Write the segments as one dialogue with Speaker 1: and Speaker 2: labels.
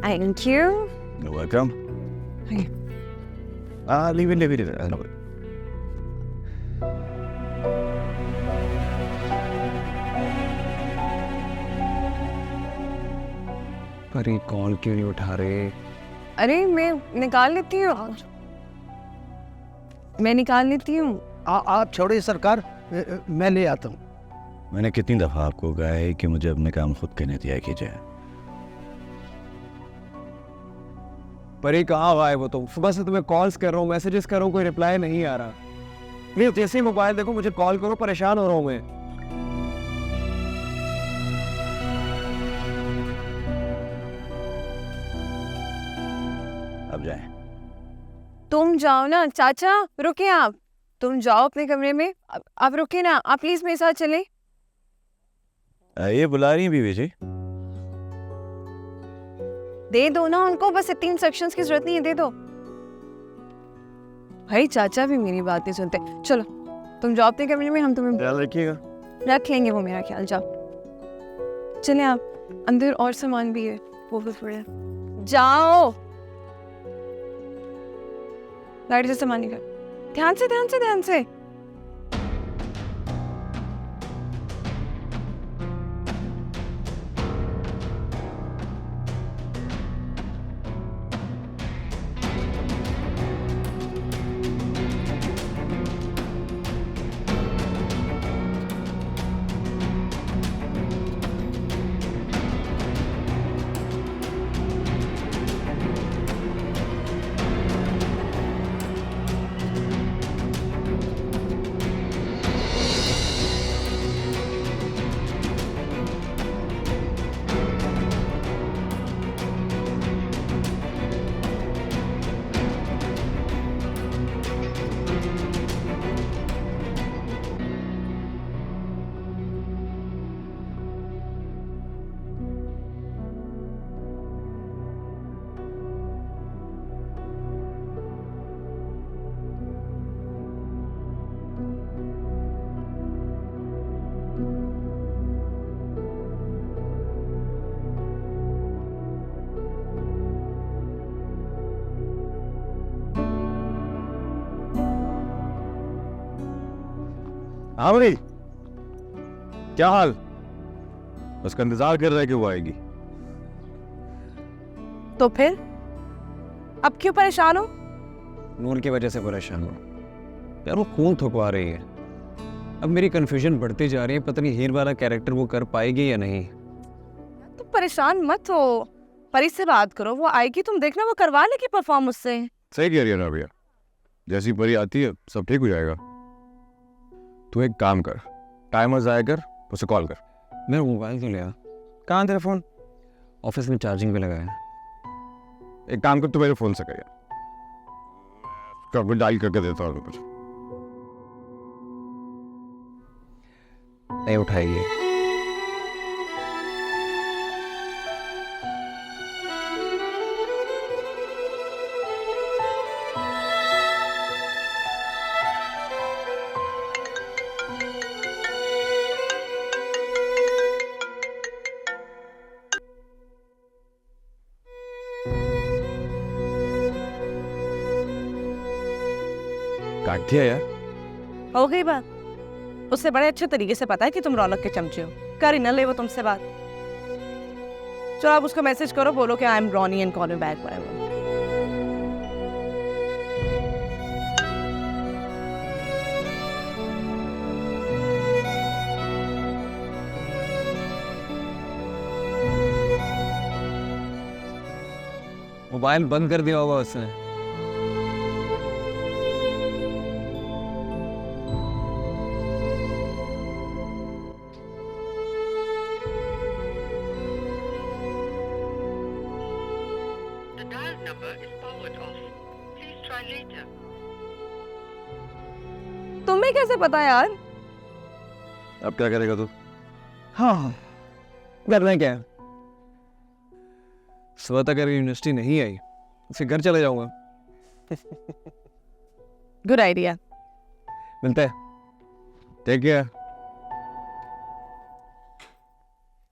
Speaker 1: Thank you.
Speaker 2: You're welcome.
Speaker 1: Okay.
Speaker 2: Leave it. I know it.
Speaker 3: पर ये call क्यों नहीं उठा रहे?
Speaker 1: अरे मैं निकाल लेती हूँ, मैं निकाल लेती हूँ।
Speaker 4: आप छोड़िए सरकार, मैं ले आता हूँ।
Speaker 2: मैंने कितनी दफा आपको कहा है कि मुझे अपने काम खुद करने दिया कीजिए।
Speaker 3: पर ये कहाँ हुआ है? वो तो सुबह से तुम्हें कॉल्स कर रहा हूँ, मैसेजेस कर रहा हूँ, कोई रिप्लाई नहीं आ रहा। नहीं जैसे ही मोबाइल देखो मुझे कॉल करो, परेशान हो रहा हूँ मैं।
Speaker 2: अब जाएं।
Speaker 1: तुम जाओ ना चाचा, रुके आप, तुम जाओ अपने कमरे में। आप रुके ना, आप प्लीज मेरे साथ चले।
Speaker 2: ये बुला रही हैं बीवी जी।
Speaker 1: दे दो ना उनको, बस इतनी इंस्ट्रक्शंस की जरूरत नहीं है, दे दो। भाई चाचा भी मेरी बात नहीं सुनते। चलो तुम जाओ अपने कमरे में, हम तुम्हें
Speaker 2: ख्याल रखिएगा।
Speaker 1: रख लेंगे वो मेरा ख्याल। जाओ चले आप, अंदर और सामान भी है वो भी पड़े। जाओ, गाड़ी से सामान निकाल, ध्यान से ध्यान से ध्यान से।
Speaker 2: हाँ भाई, क्या हाल? उसका इंतजार कर रहा है कि वो आएगी।
Speaker 1: तो फिर अब क्यों परेशान हो?
Speaker 3: नूर की वजह से परेशान हूँ यार, वो खून थुकवा रही है। अब मेरी कंफ्यूजन बढ़ती जा रही है, पता नहीं हीर वाला कैरेक्टर वो कर पाएगी या नहीं।
Speaker 1: तुम परेशान मत हो, परी से बात करो, वो आएगी, तुम देखना वो करवा लेगी परफॉर्म उससे।
Speaker 2: सही कह रही है ना भैया, जैसी परी आती है सब ठीक हो जाएगा। तू एक काम कर, टाइमर ज़ाया कर, उसे कॉल कर।
Speaker 3: मेरा मोबाइल तो लिया, कहाँ तेरा फोन? ऑफिस में चार्जिंग पे लगाया।
Speaker 2: एक काम कर, तू मेरे फोन से कर यार, डायल करके देता हूँ कुछ।
Speaker 3: नहीं उठाएगी।
Speaker 2: काट दिया यार।
Speaker 1: हो गई बात, उससे बड़े अच्छे तरीके से पता है कि तुम रौनक के चमचे हो, कर ही ना ले वो तुमसे बात। चलो आप उसको मैसेज करो, बोलो कि I am Ronnie and call me back whatever.
Speaker 3: Mobile बंद कर दिया होगा उसने।
Speaker 1: तुम्हें कैसे पता यार?
Speaker 2: अब क्या करेगा तू?
Speaker 3: हाँ, करना क्या है? सुबह तक अगर यूनिवर्सिटी नहीं आई फिर घर चले जाऊंगा।
Speaker 1: Good idea.
Speaker 3: मिलता है।
Speaker 2: Take care.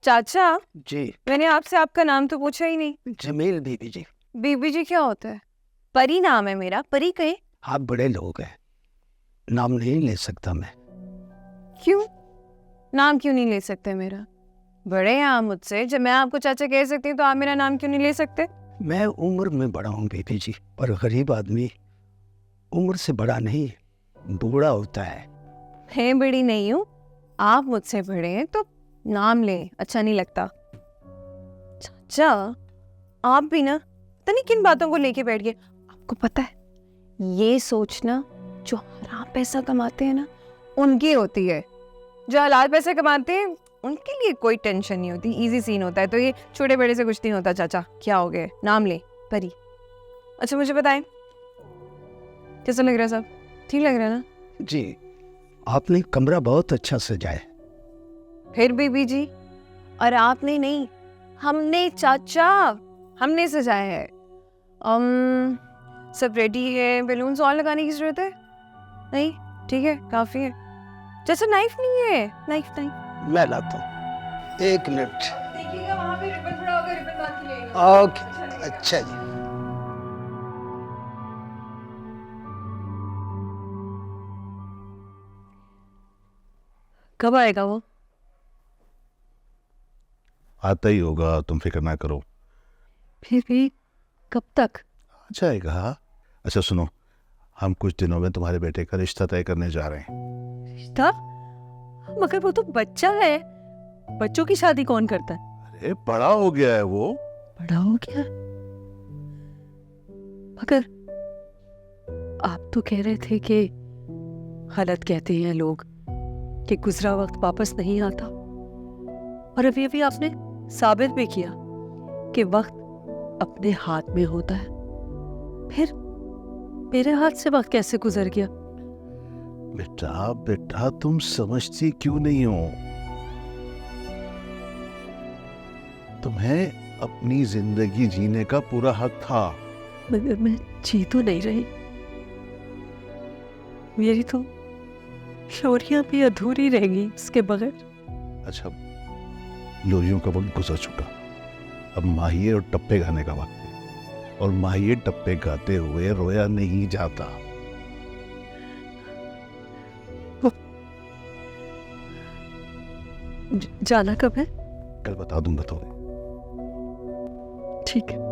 Speaker 1: चाचा,
Speaker 4: जी
Speaker 1: मैंने आपसे आपका नाम तो पूछा ही नहीं।
Speaker 4: जमील बीबी जी,
Speaker 1: बीबी जी क्या होता है? परी नाम है मेरा। परी कहे?
Speaker 4: आप बड़े लोग हैं, नाम नहीं ले सकता मैं।
Speaker 1: क्यों? नाम क्यों नहीं ले सकते मेरा? बड़े हैं आप मुझसे, जब मैं आपको चाचा कह सकती हूँ तो आप मेरा नाम क्यों नहीं ले सकते?
Speaker 4: मैं उम्र में बड़ा हूँ बीबी जी, पर गरीब आदमी उम्र से बड़ा नहीं, बूढ़ा होता है।
Speaker 1: मैं बड़ी नहीं हूँ, आप मुझसे बड़े हैं तो नाम लें, अच्छा नहीं लगता। चाचा, आप भी ना पता नहीं किन बातों को लेके बैठ गए। आपको पता है, ये सोचना जो हराम पैसा कमाते हैं ना, उनकी होती है। जो हलाल पैसे कमाते हैं उनके लिए कोई टेंशन नहीं होती, इजी सीन होता है। तो ये छोटे बड़े से कुछ नहीं होता। चाचा क्या हो गए, नाम ले, परी। अच्छा मुझे बताएं, कैसा लग रहा है सब? ठीक लग रहा है ना?
Speaker 4: जी, आपने कमरा बहुत अच्छा सजाया।
Speaker 1: फिर बीबी जी, और आपने नहीं, हमने चाचा, हमने सजाया है। सब रेडी है, बैलून्स और लगाने की जरूरत है? नहीं, ठीक है, काफी है। चाचा नाइफ नहीं है? नाइफ
Speaker 4: मैं लाता हूँ, 1 मिनट।
Speaker 1: देखिएगा वहाँ पे रिबन पड़ा होगा, रिबन बांध के लेगा।
Speaker 4: ओके, अच्छा जी।
Speaker 1: कब आएगा वो?
Speaker 5: आता ही होगा, तुम फिक्र ना करो।
Speaker 1: फिर भी कब तक?
Speaker 5: आ जाएगा। अच्छा सुनो, हम कुछ दिनों में तुम्हारे बेटे का रिश्ता तय करने जा रहे हैं।
Speaker 1: रिश्ता? मगर वो तो बच्चा है, बच्चों की शादी कौन करता है?
Speaker 5: अरे बड़ा हो गया है वो।
Speaker 1: बड़ा हो गया? मगर आप तो कह रहे थे कि गलत कहते हैं लोग कि गुजरा वक्त वापस नहीं आता, और अभी अभी आपने साबित भी किया कि वक्त अपने हाथ में होता है। फिर मेरे हाथ से वक्त कैसे गुजर गया?
Speaker 5: बेटा बेटा, तुम समझती क्यों नहीं हो? तुम्हें अपनी जिंदगी जीने का पूरा हक था।
Speaker 1: मगर मैं जी तो नहीं रही, मेरी तो शोरियां भी अधूरी रहेंगी उसके बगैर।
Speaker 5: अच्छा, लोरियों का वक्त गुजर चुका, अब माहिए और टप्पे गाने का वक्त है, और माहिए टप्पे गाते हुए रोया नहीं जाता।
Speaker 1: जाना कब है?
Speaker 5: कल बता दूंगा तुम्हें।
Speaker 1: ठीक है।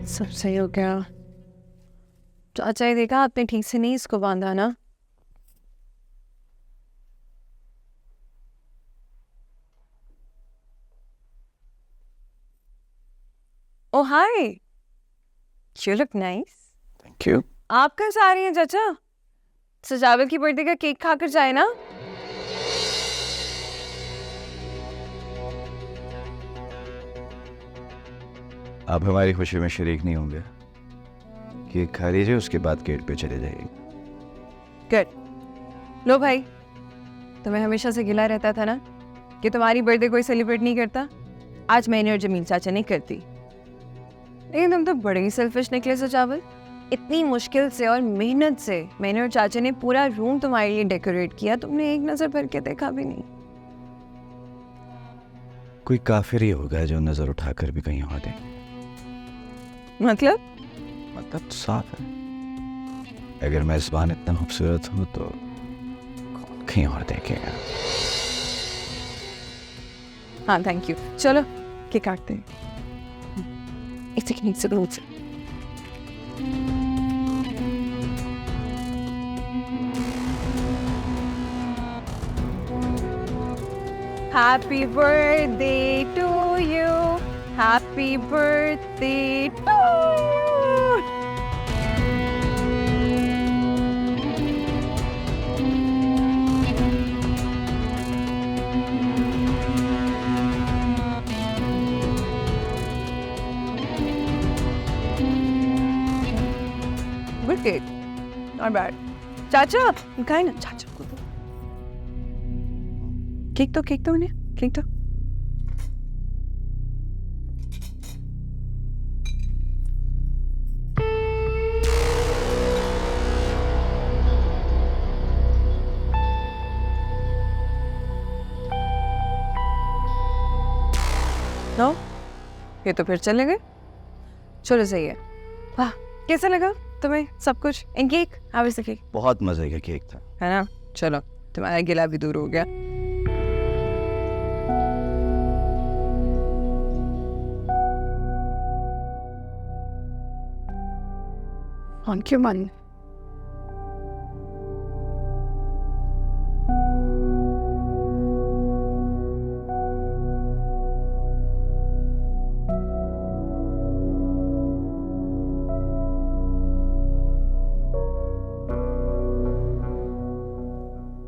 Speaker 1: सब सही हो गया। चाचा ये देखा आपने ठीक से नहीं इसको बांधा ना? Oh hi, you look nice.
Speaker 3: Thank you.
Speaker 1: आप कहाँ से आ रही हैं चाचा? सजावल की बर्थडे का केक खाकर जाए ना।
Speaker 3: आप हमारी खुशी में शरीक नहीं होंगे? केक खा लीजिए, उसके बाद गेट पे चले जाइए।
Speaker 1: गुड। लो भाई, तुम्हें हमेशा से गिला रहता था ना कि तुम्हारी बर्थडे कोई सेलिब्रेट नहीं करता। आज मैंने और जमील चाचा ने कर दी। लेकिन तुम तो बड़े ही सेल्फिश निकले सजावल। इतनी मुश्किल से और मेहनत से मैंने और चाचा ने पूरा रूम तुम्हारे लिए डेकोरेट किया, तुमने एक नजर भर के देखा भी नहीं।
Speaker 3: कोई काफिर ही होगा जो नजर उठाकर भी कहीं और दे।
Speaker 1: मतलब
Speaker 3: मतलब तो साफ है, अगर मेजबान इतना खूबसूरत हूँ तो कौन कहीं और देखेगा।
Speaker 1: हाँ थैंक यू, चलो केक काटते हैं। इसे के नीचे दूध से Happy birthday to you. Happy birthday to you. Good cake. Not bad. चाचा, खाए ना चाचा को। केक तो उन्हें केक तो। नो, ये तो फिर चले गए। चलो सही है। वाह, कैसा लगा तुम्हें सब कुछ? And cake, how was the cake?
Speaker 3: बहुत मजे का केक था,
Speaker 1: है ना? चलो, तुम्हारा गिला भी दूर हो गया।
Speaker 6: Thank you, man.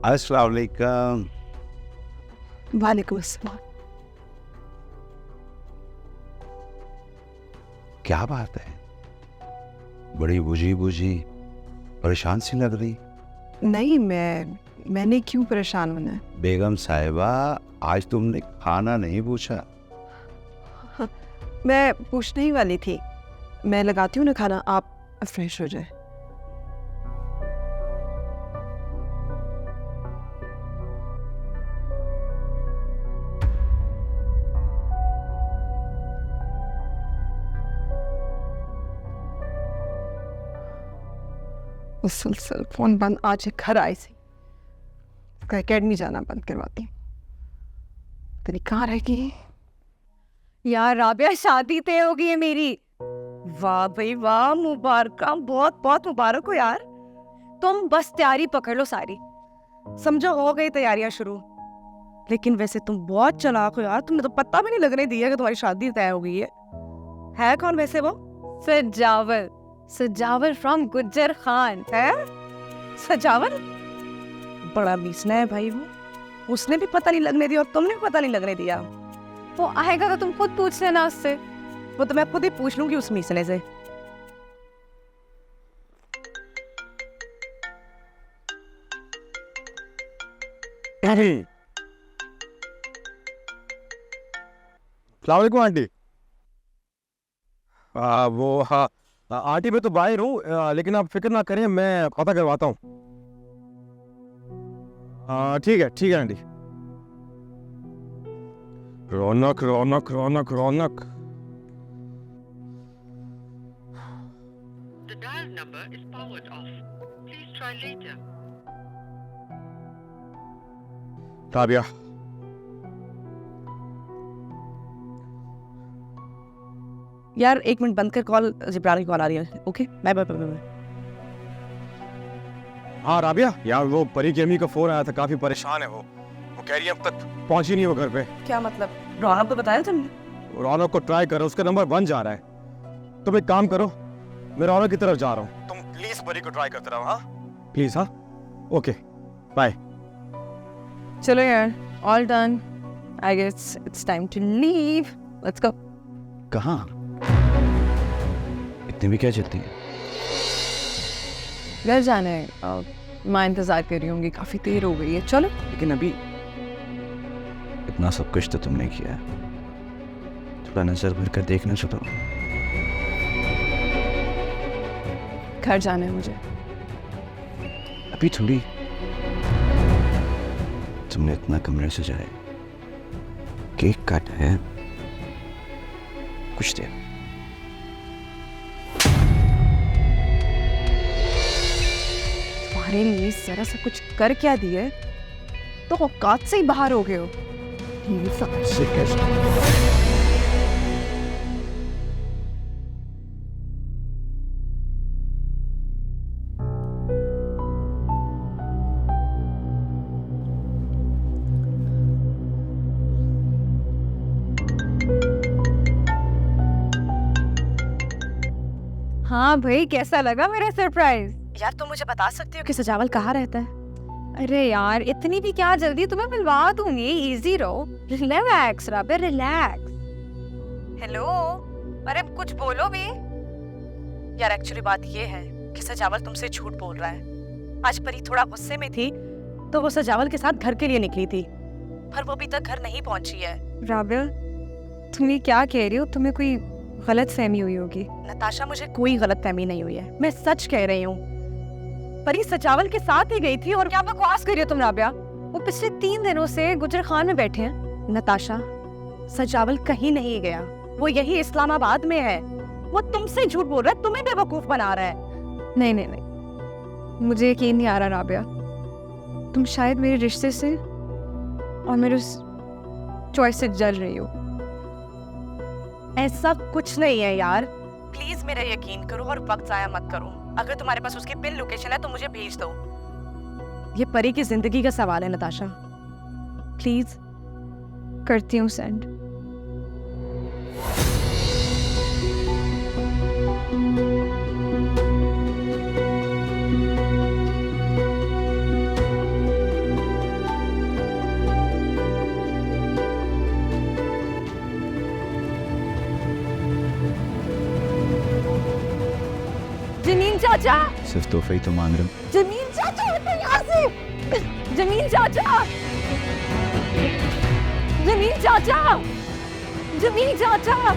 Speaker 5: अस्सलाम वालेकुम।
Speaker 6: वालेकुम अस्सलाम।
Speaker 5: क्या बात है, बड़ी बुझी बुझी परेशान सी लग रही।
Speaker 6: नहीं, मैंने क्यों परेशान होना है?
Speaker 5: बेगम साहिबा, आज तुमने खाना नहीं पूछा।
Speaker 6: मैं पूछने ही वाली थी। मैं लगाती हूँ ना खाना, आप फ्रेश हो जाए। मुसलसल फोन बंद, आज घर आई सी इसका एकेडमी जाना बंद करवाती हूँ। तेरी कहाँ रहेगी?
Speaker 1: यार राबिया, शादी तय हो गई है मेरी।
Speaker 6: वाह भाई वाह, मुबारक, बहुत बहुत मुबारक हो यार।
Speaker 1: तुम बस तैयारी पकड़ लो सारी।
Speaker 6: समझो हो गई तैयारियां शुरू। लेकिन वैसे तुम बहुत चालाक हो यार, तुमने तो पता भी नहीं लगने दिया कि तुम्हारी शादी तय हो गई है कौन वैसे वो?
Speaker 1: सजावल फ्रॉम गुज्जर खान।
Speaker 6: है सजावल? बड़ा मीसना है भाई वो। उसने भी पता नहीं लगने दिया और तुमने भी पता नहीं लगने दिया।
Speaker 1: वो आएगा तो तुम खुद पूछ लेना उससे।
Speaker 6: वो तो मैं खुद ही पूछ लूंगी उस मीसने से।
Speaker 2: सलामकुम आंटी। वो हाँ आंटी, मैं तो बाहर हूँ, लेकिन आप फिक्र ना करें, मैं पता करवाता हूँ। ठीक है aunty. Raunak Raunak Raunak Raunak.
Speaker 7: The dial number is powered off. Please try later.
Speaker 2: Rabia,
Speaker 6: यार एक मिनट बंद कर, कॉल जिब्रान की कॉल आ रही है। Okay bye bye bye.
Speaker 2: हाँ राबिया, यार वो परी की अम्मी का फोन आया था, काफी परेशान है वो कह रही है अब तक पहुंची नहीं वो घर पे।
Speaker 6: क्या मतलब? रौनक को बताया तुमने?
Speaker 2: रौनक को ट्राई करो, उसका नंबर बंद जा रहा है। तुम एक काम करो, मैं रौनक की तरफ जा रहा हूँ, तुम प्लीज परी को ट्राई करते रहो। हाँ प्लीज। हाँ ओके बाय।
Speaker 1: चलो यार, all done. I guess it's time to leave. Let's go.
Speaker 3: कहाँ? इतनी भी क्या चलती है?
Speaker 1: घर जाना है। मैं इंतजार कर रही हूँ, काफी देर हो गई है। चलो।
Speaker 3: लेकिन अभी इतना सब कुछ तो तुमने किया, थोड़ा नजर भर कर देखना चलो।
Speaker 1: घर जाना है मुझे।
Speaker 4: अभी थोड़ी। तुमने इतना कमरे सजाए, केक काटा है, कुछ देर।
Speaker 1: तुम्हारे लिए जरा सा कुछ कर क्या दिए तो औकात से ही बाहर हो गए हो।
Speaker 4: से कैसे?
Speaker 1: हाँ भाई, कैसा लगा मेरा सरप्राइज?
Speaker 6: यार तुम मुझे बता सकती हो कि सजावल कहाँ रहता है?
Speaker 1: अरे यार, इतनी भी क्या जल्दी, तुम्हें मिलवा दूंगी। इजी रहो, रिलैक्स राबे, रिलैक्स।
Speaker 6: हेलो, अरे कुछ बोलो भी। यार एक्चुअली बात ये है कि सजावल तुमसे झूठ बोल रहा है। आज परी थोड़ा गुस्से में थी तो वो सजावल के साथ घर के लिए निकली थी, पर वो अभी तक घर नहीं पहुंची है।
Speaker 1: राबे, तुम ये क्या कह रही हो? तुम्हें कोई गलत फहमी हुई होगी।
Speaker 6: नताशा, मुझे कोई गलत फहमी नहीं हुई है, मैं सच कह रही हूँ। परी सजावल के साथ ही गई थी। और
Speaker 1: क्या बकवास कर रही हो तुम राबिया? वो पिछले 3 दिनों से गुजर खान में बैठे हैं।
Speaker 6: नताशा, सजावल कहीं नहीं गया, वो यही इस्लामाबाद में है। वो तुमसे झूठ बोल रहा है, तुम्हें बेवकूफ बना रहा है।
Speaker 1: नहीं नहीं नहीं, मुझे यकीन नहीं आ रहा राबिया। तुम शायद मेरे रिश्ते से और मेरे उस चॉइस से जल रही हो।
Speaker 6: ऐसा कुछ नहीं है यार, प्लीज मेरा यकीन करो और वक्त जाया मत करो। अगर तुम्हारे पास उसकी पिन लोकेशन है तो मुझे भेज दो। ये परी की जिंदगी का सवाल है नताशा, प्लीज।
Speaker 1: करती हूँ सेंड। जमीन चाचा,
Speaker 4: सिर्फ तोहफे ही तो मांग रहे हो।
Speaker 1: जमीन चाचा, हटो यहाँ से। जमीन चाचा, जमीन चाचा, जमीन चाचा।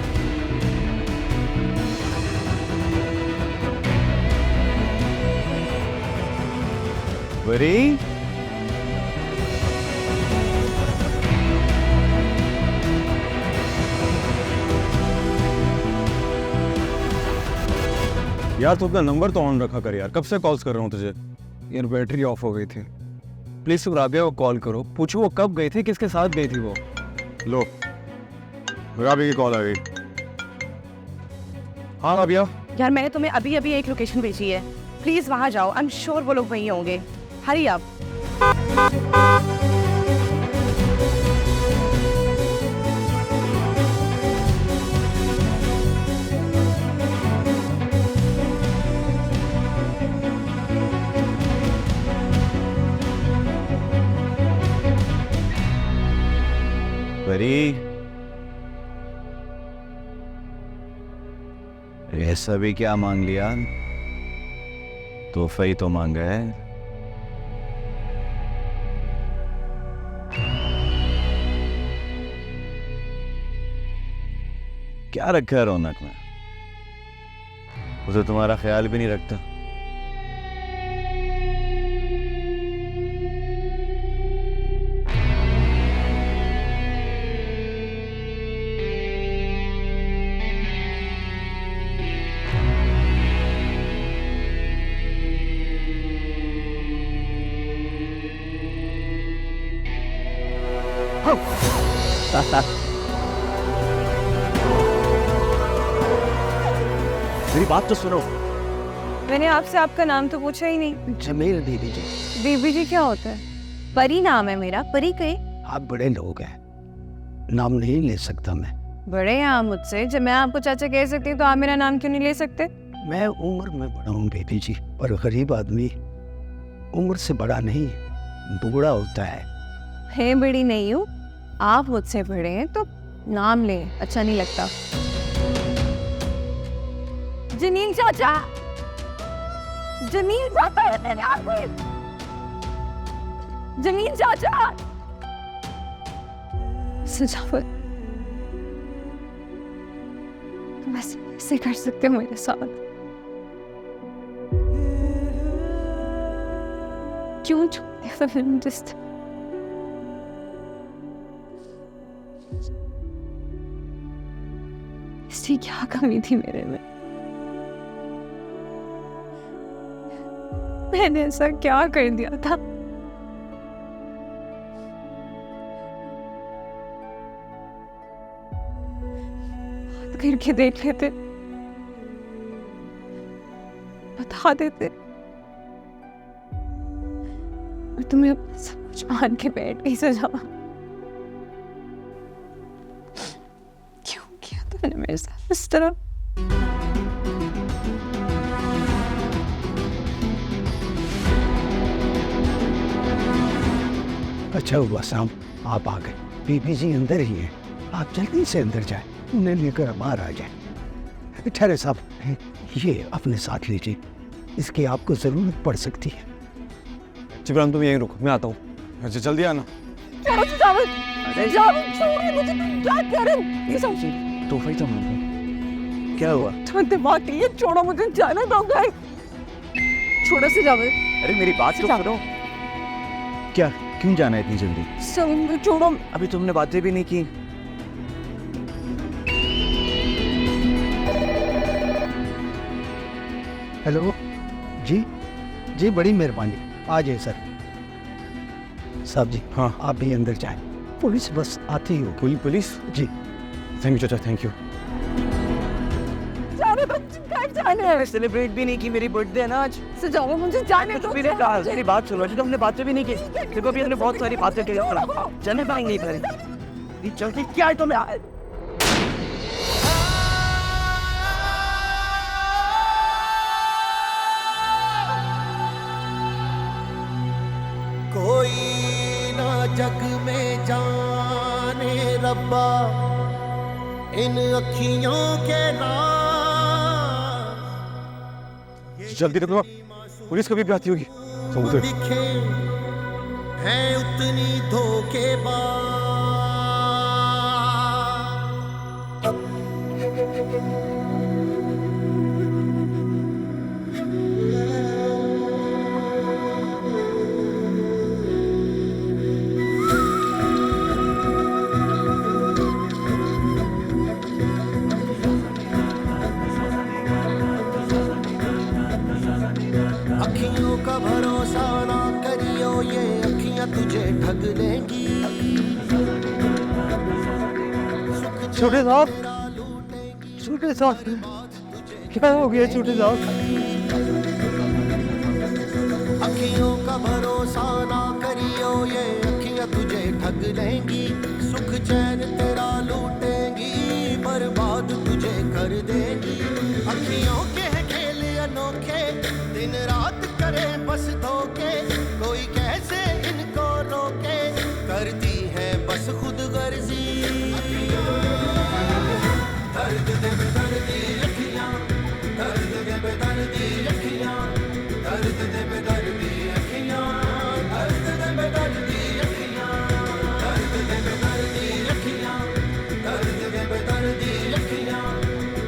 Speaker 4: परी,
Speaker 2: यार तू अपना नंबर तो ऑन रखा कर यार, कब से कॉल्स कर रहा हूँ तुझे।
Speaker 3: यार बैटरी ऑफ हो गई थी। प्लीज तुम राबिया को कॉल करो, पूछो वो कब गई थी, किसके साथ गई थी वो।
Speaker 2: लो, राबिया की कॉल आ गई। हाँ राबिया,
Speaker 6: यार मैंने तुम्हें अभी अभी एक लोकेशन भेजी है, प्लीज वहां जाओ। आई एम श्योर वो लोग वहीं होंगे। Hurry up.
Speaker 4: परी, ऐसा भी क्या मांग लिया? तोहफा ही तो मांगा है। क्या रखा है रौनक में? उसे तुम्हारा ख्याल भी नहीं रखता।
Speaker 5: मेरी बात तो सुनो।
Speaker 1: मैंने आपसे आपका नाम तो पूछा ही नहीं।
Speaker 4: जमील दीदी जी।
Speaker 1: बीबी जी क्या होता है? परी नाम है मेरा। परी कहीं?
Speaker 4: आप बड़े लोग हैं, नाम नहीं ले सकता मैं।
Speaker 1: बड़े हैं आप मुझसे, जब मैं आपको चाचा कह सकती हूँ तो आप मेरा नाम क्यों नहीं ले सकते?
Speaker 4: मैं उम्र में बड़ा हूँ बेबी जी, पर गरीब आदमी उम्र से बड़ा नहीं, बूढ़ा होता है।
Speaker 1: है बड़ी नहीं हूँ, आप मुझसे बड़े हैं तो नाम ले, अच्छा नहीं लगता। जमीन चाचा, जमीन चाचा है तेरे आगे। जमीन चाचा। सजावट, तुम ऐसे कर सकते हो मेरे साथ? क्यों छोड़ दिया फिल्म जस्ट इसकी क्या कमी थी मेरे में? मैंने ऐसा क्या कर दिया था? बात करके देख लेते, बता देते, और तुम्हें अपना सब कुछ मान के बैठ गई सजा। क्यों किया तुमने मेरे साथ इस तरह?
Speaker 4: अच्छा हुआ शाम आप आ गए। बीबी जी अंदर ही हैं, आप जल्दी से अंदर जाएं, उन्हें लेकर बाहर आ जाएं। ठहरे साहब, ये अपने साथ लीजिए, इसकी आपको जरूरत पड़ सकती है।
Speaker 3: जिब्रान तुम यहीं रुको, मैं आता हूँ।
Speaker 2: अच्छा जल्दी आना।
Speaker 3: तो भाई तुम क्या हुआ?
Speaker 1: दिमाग नहीं है, छोड़ो मुझे, जाने दो घर। छोड़ो से जावे।
Speaker 3: अरे मेरी बात तो सुनो।
Speaker 5: क्या, क्यों जाना है इतनी जल्दी?
Speaker 1: सब छोड़ो।
Speaker 3: अभी तुमने बातें भी नहीं की।
Speaker 4: हेलो जी, जी बड़ी मेहरबानी, आ जाइए सर। साहब जी,
Speaker 2: हाँ।
Speaker 4: आप भी अंदर जाएं, पुलिस बस आती ही होगी।
Speaker 2: पुलिस?
Speaker 4: जी
Speaker 2: थैंक यू चाचा, थैंक यू।
Speaker 1: जाने दो, घर जाने हैं।
Speaker 3: सेलिब्रेट भी नहीं की, मेरी बर्थडे है ना आज।
Speaker 1: सजाओ मुझे, जाने दो।
Speaker 3: मेरे मेरी बात सुनो, अभी तुमने बातें भी नहीं की। देखो अभी हमने बहुत सारी बातें की, जाने पाएंगे नहीं करें। चलती क्या है तुम्हें?
Speaker 8: कोई ना जग में जाने रब्बा इन अखियों के नाम,
Speaker 2: जल्दी रखो, पुलिस कभी भी आती होगी।
Speaker 8: जो दिखे हैं उतनी धोखेबाज। अखियों का भरोसा ना करियो, ये अखियां तुझे ठग लेंगी।
Speaker 2: छोटे साहब, छोटे साहब, क्या हो गया छोटे साहब?
Speaker 8: अखियों का भरोसा ना करियो, ये अखियां तुझे ठग लेंगी। सुख चैन तेरा लूटेंगी, बर्बाद तुझे कर देंगी। अखियों के हैं खेल अनोखे, दिन रात करे बस धोखे। कोई कैसे इनको रोके, करती है बस खुद गर्जी। दर्द दे बेदर्दी अखियां, दर्द दे बेदर्दी अखियां, दर्द दे बेदर्दी अखियां, दर्द दे बेदर्दी अखियां, दर्द दे बेदर्दी अखियां, दर्द दे बेदर्दी अखियां,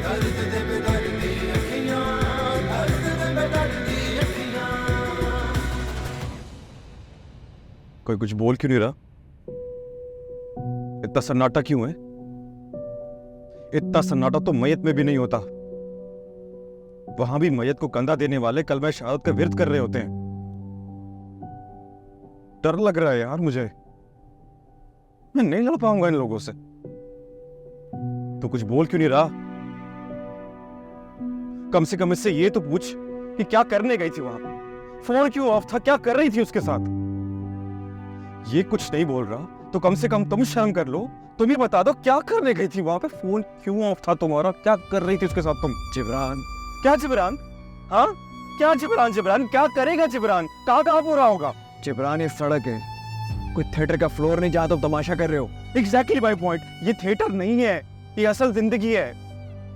Speaker 8: दर्द दे बेदर्दी अखियां, दर्द दे बेदर्दी अखियां।
Speaker 2: कोई कुछ बोल क्यों नहीं रहा? इतना सन्नाटा क्यों है? इतना सन्नाटा तो मयत में भी नहीं होता। वहां भी मयत को कंधा देने वाले कलमा शहादत का विर्द कर रहे होते हैं। डर लग रहा है यार मुझे, मैं नहीं लड़ पाऊंगा इन लोगों से। तो कुछ बोल क्यों नहीं रहा? कम से कम इससे ये तो पूछ कि क्या करने गई थी वहां पे, फोन क्यों ऑफ था, क्या कर रही थी उसके साथ। ये कुछ नहीं बोल रहा तो कम से कम तुम शर्म कर लो, तुम ही बता दो क्या करने गई थी वहां पे, फोन क्यों ऑफ था तुम्हारा, क्या कर रही थी उसके साथ तुम?
Speaker 3: जिब्रान,
Speaker 2: क्या जिब्रान? हाँ क्या जिब्रान? जिब्रान क्या करेगा जिब्रान? कहाँ हो रहा होगा?
Speaker 3: जिब्रान ये सड़क है, कोई थिएटर का फ्लोर नहीं जहाँ तुम तमाशा कर रहे हो।
Speaker 2: एग्जैक्टली माय पॉइंट, ये थिएटर नहीं है, ये असल जिंदगी है।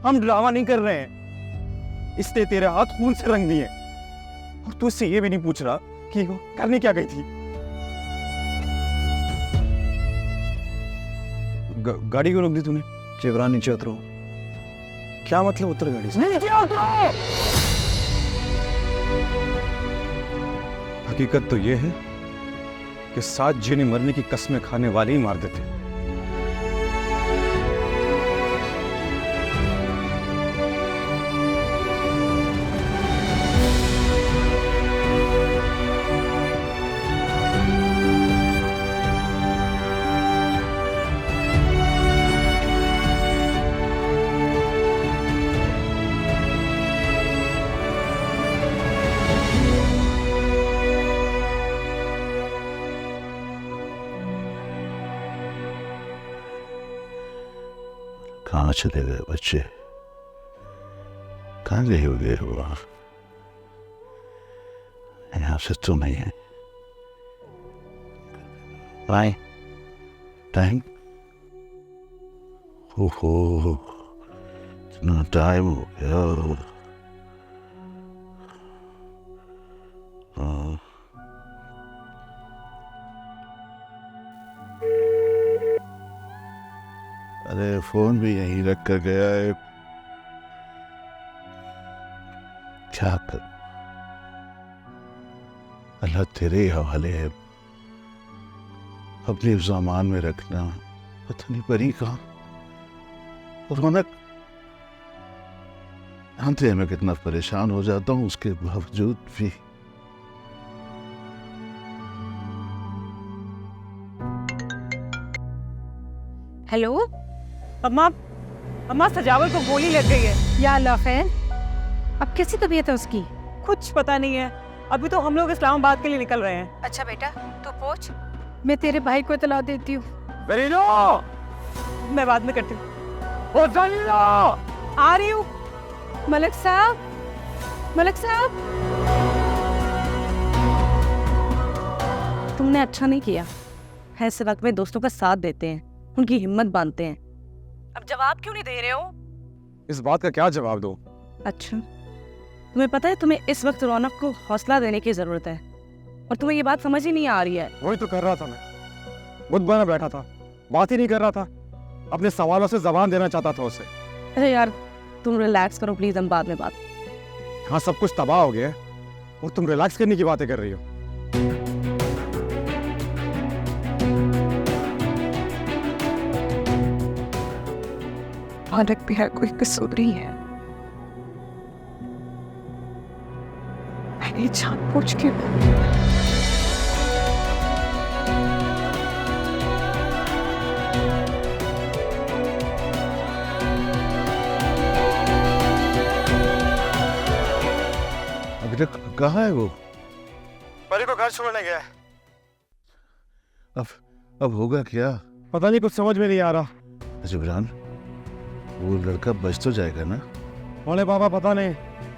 Speaker 2: हम ड्रामा नहीं कर रहे हैं। इसने तेरे हाथ खून से रंग दिए और तू इससे ये भी नहीं पूछ रहा कि वो करने क्या गई थी। गाड़ी क्यों रोक दी तूने?
Speaker 3: जिब्रान नीचे उतरो।
Speaker 2: क्या मतलब उतर गाड़ी से? हकीकत तो ये है कि साथ जीने मरने की कस्में खाने वाले ही मार देते हैं।
Speaker 5: कहाँ चले गए बच्चे? कहाँ गए हो आप? यहाँ से तो नहीं है। By time. ओहो, इतना टाइम हो गया। हाँ। अरे फोन भी यहीं रख कर गया है। क्या कर, अल्लाह तेरे ही हवाले है। अपने सामान में रखना। पता नहीं परी कहाँ। रौनक, जानते हैं मैं कितना परेशान हो जाता हूँ, उसके बावजूद भी।
Speaker 6: हेलो अम्मा, अम्मा सजावल को गोली लग गई है।
Speaker 9: या अल्लाह खैर, अब कैसी तबीयत है उसकी?
Speaker 6: कुछ पता नहीं है, अभी तो हम लोग इस्लामाबाद के लिए निकल रहे हैं।
Speaker 9: अच्छा बेटा तू पहुंच, मैं तेरे भाई को इतला देती हूँ।
Speaker 6: मैं बाद में करती हूँ।
Speaker 9: आ रही हूँ। मलिक साहब, मलिक साहब,
Speaker 6: तुमने अच्छा नहीं किया। ऐसे वक्त में दोस्तों का साथ देते हैं, उनकी हिम्मत बांधते हैं। अब जवाब क्यों नहीं दे रहे हो?
Speaker 2: इस बात का क्या जवाब दो?
Speaker 6: अच्छा, तुम्हें पता है तुम्हें इस वक्त रौनक को हौसला देने की जरूरत है, और तुम्हें ये बात समझ ही नहीं आ रही है।
Speaker 2: वही तो कर रहा था मैं, बुद्ध बना बैठा था, बात ही नहीं कर रहा था। अपने सवालों से जबान देना चाहता था उसे।
Speaker 6: अरे यार तुम रिलैक्स करो प्लीज, हम बाद में बात।
Speaker 2: हाँ, सब कुछ तबाह हो गया है और तुम रिलैक्स करने की बातें कर रही हो।
Speaker 1: मालिक भी है कोई कसूरी है। मैंने जानबूझ के
Speaker 5: अभी तक कहाँ है वो?
Speaker 2: परी को घर छोड़ने गया है।
Speaker 5: अब होगा क्या?
Speaker 2: पता नहीं, कुछ समझ में नहीं आ रहा।
Speaker 5: जिब्रान, वो लड़का बच तो जाएगा ना?
Speaker 2: बोले बाबा पता नहीं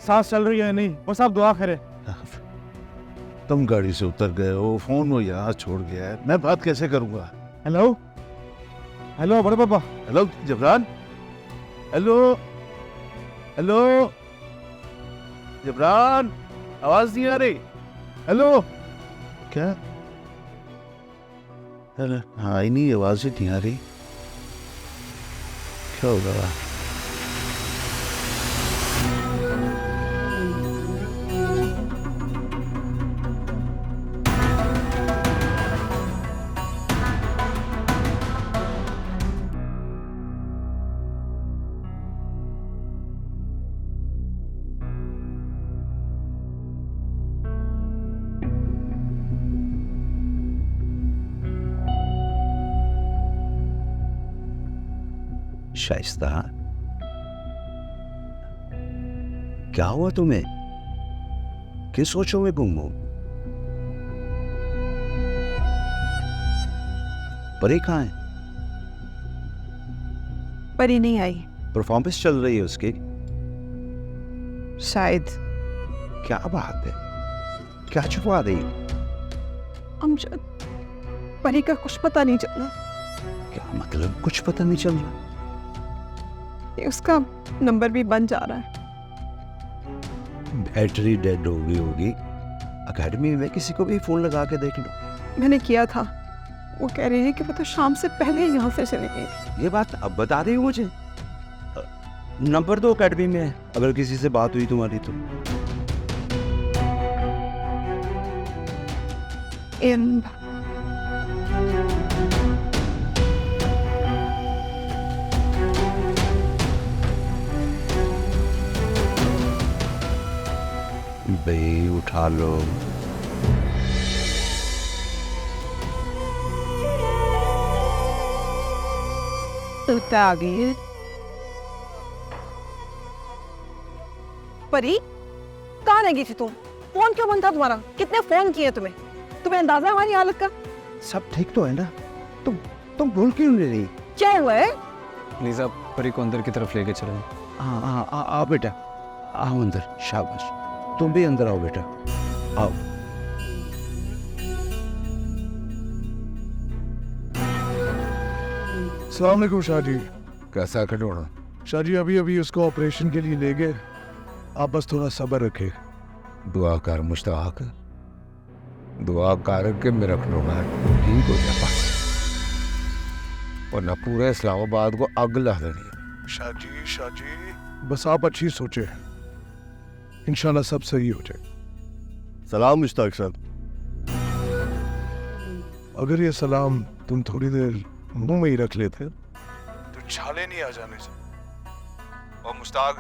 Speaker 2: सांस चल रही है नहीं, वो सब दुआ करे।
Speaker 5: तुम गाड़ी से उतर गए हो, फोन वो यहाँ छोड़ गया है, मैं बात कैसे करूंगा?
Speaker 2: हेलो हेलो बड़े पापा।
Speaker 5: Hello Jibran, hello hello Jibran, आवाज नहीं आ रही। हेलो, क्या? अरे हाँ ही नहीं, आवाज ही नहीं आ रही। क्या होगा?
Speaker 4: शाइस्ता, क्या हुआ तुम्हें? किस सोचों में गुम हो? परी कहाँ है?
Speaker 1: परी नहीं आई।
Speaker 4: परफॉर्मेंस चल रही है उसकी?
Speaker 1: शायद।
Speaker 4: क्या बात है, क्या छुपा रही?
Speaker 1: अमजद, परी का कुछ पता नहीं चला।
Speaker 4: क्या मतलब कुछ पता नहीं चल रहा?
Speaker 1: ये उसका नंबर भी बंद जा रहा है।
Speaker 4: बैटरी डेड हो गई होगी। एकेडमी में किसी को भी फोन लगा के देख लो।
Speaker 1: मैंने किया था, वो कह रही है कि वो तो शाम से पहले ही यहाँ से चली गई।
Speaker 4: ये बात अब बता रही हो मुझे? नंबर दो एकेडमी में, अगर किसी से बात हुई तुम्हारी तो।
Speaker 9: इन
Speaker 5: भाई उठा लो।
Speaker 9: उठा आ गई है।
Speaker 6: परी, कहाँ रह गई थी तुम? फोन क्यों बंद था तुम्हारा? कितने फोन किए तुम्हें? तुम्हें अंदाजा है हमारी हालत का?
Speaker 4: सब ठीक तो है ना? तुम भूल क्यों नहीं रही?
Speaker 6: क्या हुआ है?
Speaker 3: प्लीज आप परी को अंदर की तरफ लेके चलें।
Speaker 4: हाँ आओ बेटा, आओ अंदर। शाबाश, तुम भी अंदर आओ बेटा, आओ।
Speaker 10: अस्सलाम वालेकुम शाह जी।
Speaker 5: कैसा खिलौना?
Speaker 10: शाह जी अभी उसको ऑपरेशन के लिए ले गए, आप बस थोड़ा सब्र रखें।
Speaker 5: दुआ कर मुश्ताक, दुआ कर के मेरा खिलौना ठीक हो जाए बस, वरना पूरे इस्लामाबाद को आग ला देनी है।
Speaker 10: शाह जी बस आप अच्छी सोचें, इंशाल्लाह सब सही हो जाए।
Speaker 2: सलाम मुश्ताक साहब।
Speaker 10: अगर ये सलाम तुम थोड़ी देर मुंह में ही रख लेते तो छाले नहीं आ जाने से।
Speaker 5: और मुश्ताक,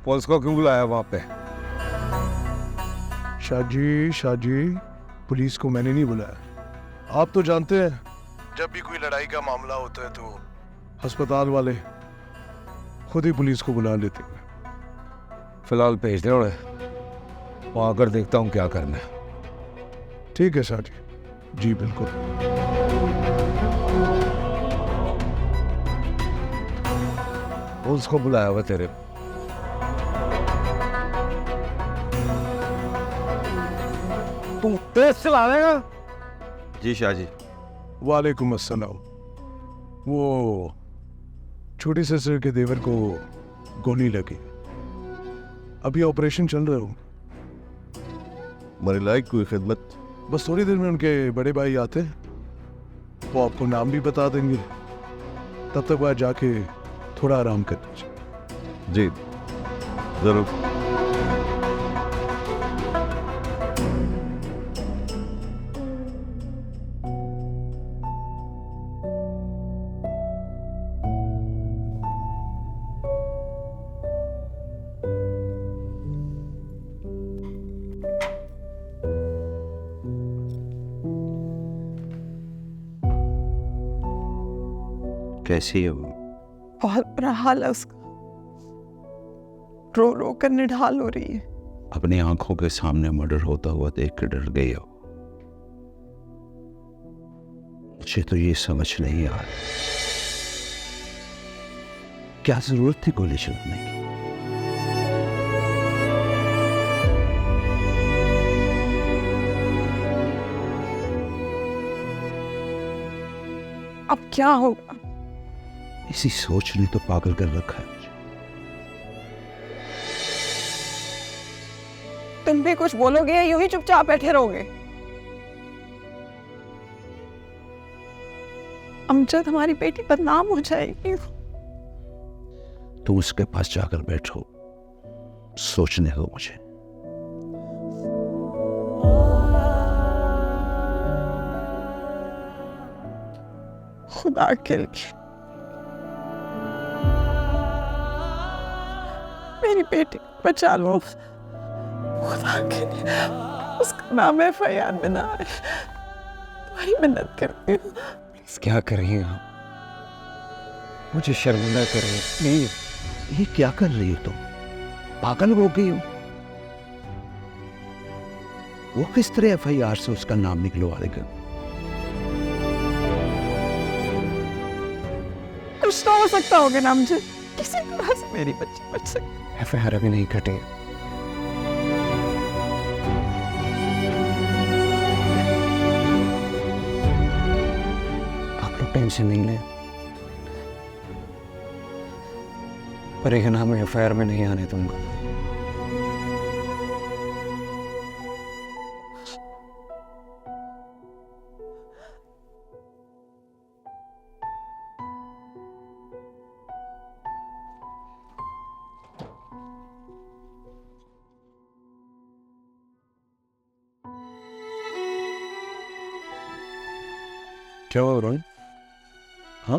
Speaker 5: पुलिस को क्यों बुलाया वहां पे?
Speaker 10: शाह जी पुलिस को मैंने नहीं बुलाया। आप तो जानते हैं जब भी कोई लड़ाई का मामला होता है तो अस्पताल वाले खुद ही पुलिस को बुला लेते हैं।
Speaker 5: फिलहाल भेज दे, वहां आकर देखता हूँ क्या करना है।
Speaker 10: ठीक है शाह जी बिल्कुल।
Speaker 5: पुलिस को बुलाया हुआ तेरे?
Speaker 2: तुम तेज चलाएगा? जी शाह जी।
Speaker 10: वालेकुम अस्सलाम। वो छोटी सिस्टर के देवर को गोली लगी, अभी ऑपरेशन चल रहा हूँ।
Speaker 2: मेरे लायक कोई खिदमत?
Speaker 10: बस थोड़ी देर में उनके बड़े भाई आते हैं, वो आपको नाम भी बता देंगे, तब तक वह जाके थोड़ा आराम कर लीजिए।
Speaker 2: जी जरूर।
Speaker 4: कैसी है वो?
Speaker 9: बहुत बुरा हाल है उसका, रो रो कर निढाल हो रही है।
Speaker 4: अपनी आंखों के सामने मर्डर होता हुआ देख के डर गई हो। मुझे तो ये समझ नहीं आ रहा, क्या जरूरत थी गोली चलाने की?
Speaker 9: अब क्या होगा?
Speaker 4: इसी सोच ने तो पागल कर रखा है मुझे।
Speaker 9: तुम भी कुछ बोलोगे या यूं ही चुपचाप बैठे रहोगे? अमजद, हमारी बेटी बदनाम हो जाएगी।
Speaker 4: तुम उसके पास जाकर बैठो, सोचने दो मुझे।
Speaker 9: खुदा के लिए मेरी बेटी को बचा लो, खुदा के लिए। उसका नाम FIR में ना आए, तुम्हारी मिन्नत करती हूँ।
Speaker 3: क्या कर रही हैं आप? मुझे शर्मिंदा कर रही हैं प्लीज।
Speaker 4: ये क्या कर रही हो तुम? पागल हो गई हो? वो किस तरह FIR से उसका नाम निकलवा देगा?
Speaker 9: कुछ तो हो सकता होगा ना मुझे, किसी तरह से मेरी बच्ची बच सकती।
Speaker 3: FIR अभी नहीं कटे। आप लोग टेंशन नहीं लें, परी का नाम FIR में नहीं आने दूंगा।
Speaker 2: क्या हुआ रोहन? हाँ,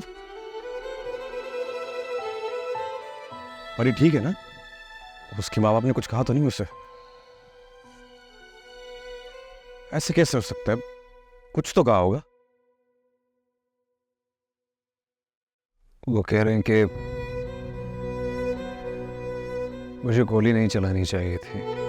Speaker 2: परी ठीक है ना? उसके माँ बाप ने कुछ कहा तो नहीं मुझसे? ऐसे कैसे हो सकता है? कुछ तो कहा होगा।
Speaker 3: वो कह रहे हैं कि मुझे गोली नहीं चलानी चाहिए थी।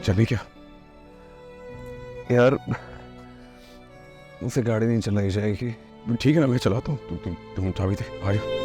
Speaker 2: चली क्या?
Speaker 3: यार मुझसे गाड़ी नहीं चलाई जाएगी।
Speaker 2: ठीक है ना, मैं चलाता हूँ। तुम चाबी दे, आ जाओ।